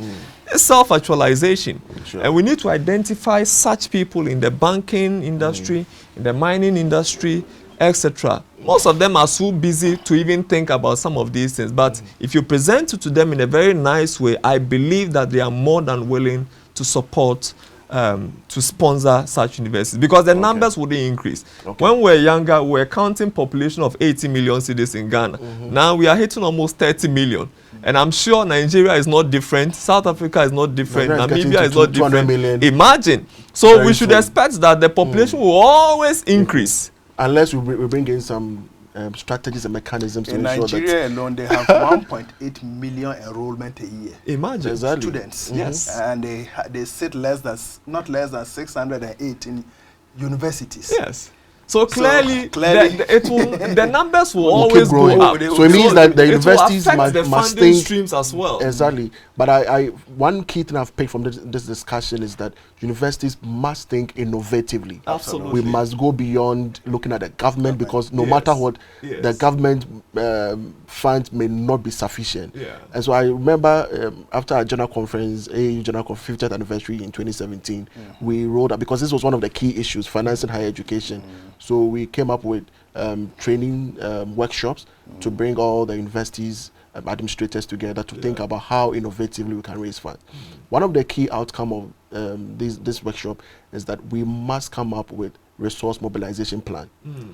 It's self-actualization. And we need to identify such people in the banking industry, in the mining industry, etc. Most of them are so busy to even think about some of these things. But if you present it to them in a very nice way, I believe that they are more than willing to support, to sponsor such universities, because the numbers wouldn't increase. When we were younger, we were counting population of 80 million cities in Ghana. Now we are hitting almost 30 million. And I'm sure Nigeria is not different. South Africa is not different. Namibia is not different. Imagine. So we should expect that the population will always increase. Unless we bring in some strategies and mechanisms to ensure that... In Nigeria alone, they have 1.8 million enrollment a year. Imagine. Students. Yes. And they sit not less than 608 in universities. Yes. So clearly, the numbers will Will always keep growing. go up. So it means that the universities will affect the must funding think streams as well. Exactly. But one key thing I've picked from this discussion is that universities must think innovatively. Absolutely. We must go beyond looking at the government, because no matter what, the government funds may not be sufficient. Yeah. And so I remember after our general conference, AAU General Conference 50th anniversary in 2017, we wrote up, because this was one of the key issues, financing higher education. So we came up with training workshops to bring all the universities administrators together to think about how innovatively we can raise funds. One of the key outcome of this workshop is that we must come up with resource mobilization plan.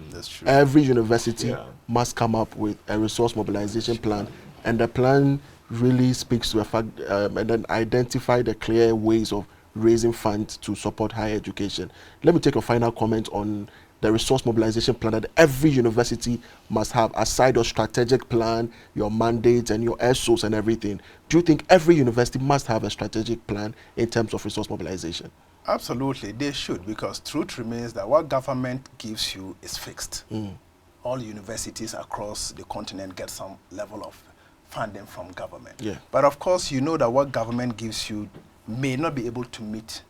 That's true. Every university must come up with a resource mobilization plan, and the plan really speaks to a fact and then identify the clear ways of raising funds to support higher education. Let me take a final comment on the resource mobilization plan that every university must have, aside your strategic plan, your mandates, and your SOs and everything. Do you think every university must have a strategic plan in terms of resource mobilization? Absolutely, they should, because truth remains that what government gives you is fixed. All universities across the continent get some level of funding from government. But of course, you know that what government gives you may not be able to meet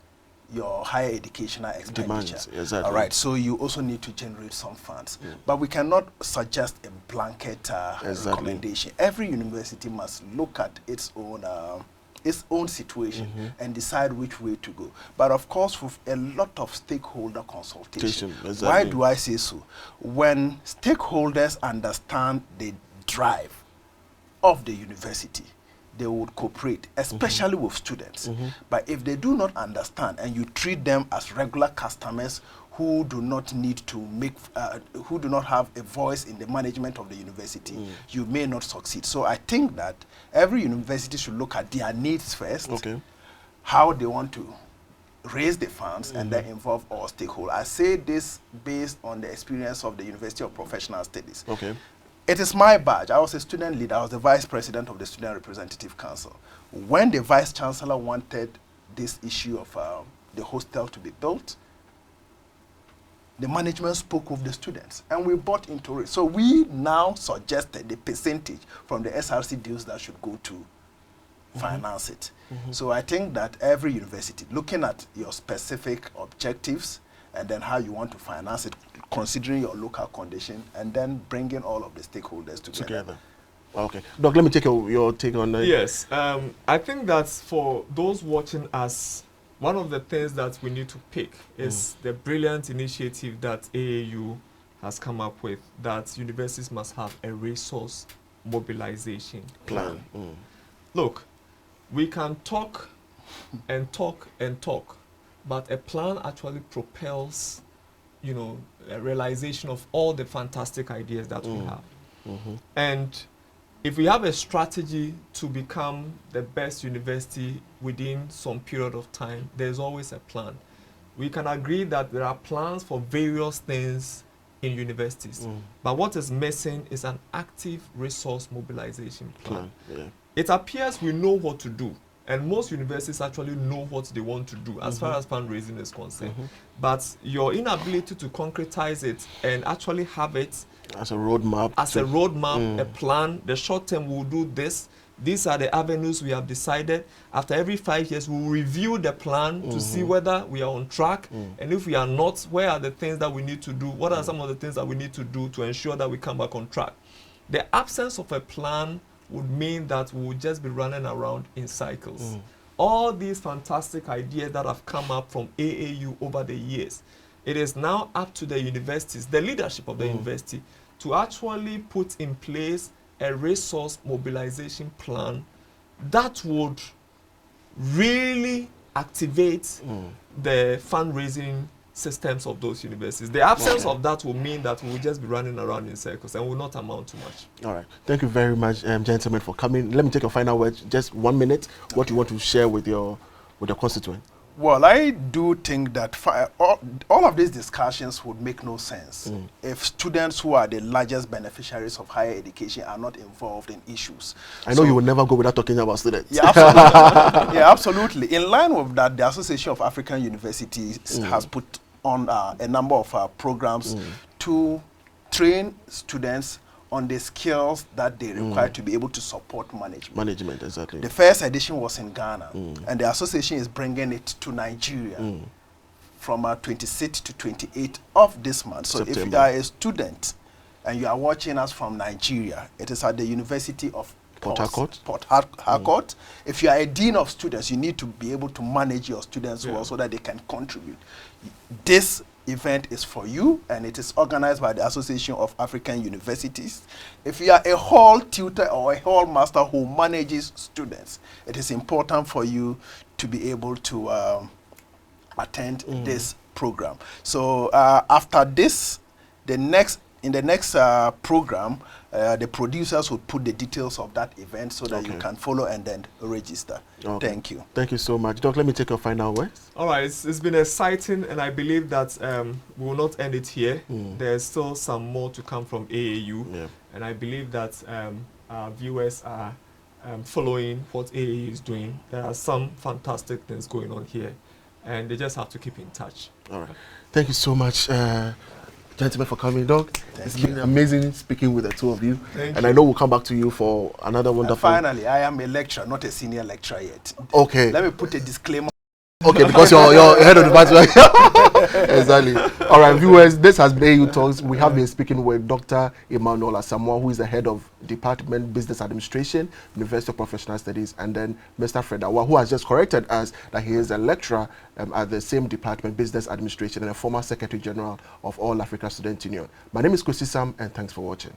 your higher educational expenditure. Exactly. All right, so you also need to generate some funds. But we cannot suggest a blanket recommendation. Every university must look at its own situation and decide which way to go. But of course, with a lot of stakeholder consultation. Why do I say so? When stakeholders understand the drive of the university, they would cooperate, especially with students. But if they do not understand and you treat them as regular customers who do not need to make, who do not have a voice in the management of the university, you may not succeed. So I think that every university should look at their needs first, how they want to raise the funds, and then involve all stakeholders. I say this based on the experience of the University of Professional Studies. It is my badge. I was a student leader. I was the vice president of the Student Representative Council. When the vice chancellor wanted this issue of the hostel to be built, the management spoke with the students, and we bought into it. So we now suggested the percentage from the SRC deals that should go to finance it. So I think that every university, looking at your specific objectives and then how you want to finance it, considering your local condition, and then bringing all of the stakeholders together. Okay. Doc, let me take your take on that. Yes. I think that for those watching us, one of the things that we need to pick is the brilliant initiative that AAU has come up with, that universities must have a resource mobilization plan. Look, we can talk and talk and talk, but a plan actually propels, you know, a realization of all the fantastic ideas that we have. And if we have a strategy to become the best university within some period of time, there's always a plan. We can agree that there are plans for various things in universities, but what is missing is an active resource mobilization plan. It appears we know what to do, and most universities actually know what they want to do as far as fundraising is concerned. But your inability to concretize it and actually have it as a roadmap, a plan, the short term we'll do this. These are the avenues we have decided. After every 5 years, we'll review the plan to see whether we are on track. And if we are not, where are the things that we need to do? What are some of the things that we need to do to ensure that we come back on track? The absence of a plan would mean that we would just be running around in cycles. All these fantastic ideas that have come up from AAU over the years, it is now up to the universities, the leadership of the university, to actually put in place a resource mobilization plan that would really activate the fundraising systems of those universities. The absence of that will mean that we will just be running around in circles and will not amount to much. All right. Thank you very much, gentlemen, for coming. Let me take a final word, just 1 minute, what you want to share with your constituent. Well, I do think that all of these discussions would make no sense if students who are the largest beneficiaries of higher education are not involved in issues. I know you will never go without talking about students. Yeah, absolutely. Yeah, absolutely. In line with that, the Association of African Universities has put on a number of programs to train students on the skills that they require to be able to support management. Management, exactly. The first edition was in Ghana, and the association is bringing it to Nigeria from 26th to 28th of this month. So September. if you are a student and you are watching us from Nigeria, it is at the University of Port Harcourt. Port Harcourt. If you are a dean of students, you need to be able to manage your students well so that they can contribute. This event is for you, and it is organized by the Association of African Universities. If you are a hall tutor or a hall master who manages students, it is important for you to be able to attend this program. So after this, in the next program, the producers will put the details of that event so that you can follow and then register. Thank you. Thank you so much. Doc, let me take your final words. All right, it's been exciting, and I believe that we will not end it here. There's still some more to come from AAU, and I believe that our viewers are following what AAU is doing. There are some fantastic things going on here, and they just have to keep in touch. All right. Thank you so much, gentlemen, for coming, Doc. It's been amazing speaking with the two of you. And I know we'll come back to you for another wonderful... Finally, I am a lecturer, not a senior lecturer yet. Okay. Let me put a disclaimer. Okay, because you're head of the department. Exactly. All right, viewers, this has been AAU Talks. We have been speaking with Dr. Emmanuel Asamoah, who is the head of Department Business Administration, University of Professional Studies, and then Mr. Fred Awaah, who has just corrected us that he is a lecturer at the same department, Business Administration, and a former Secretary General of All Africa Student Union. My name is Kwesi, and thanks for watching.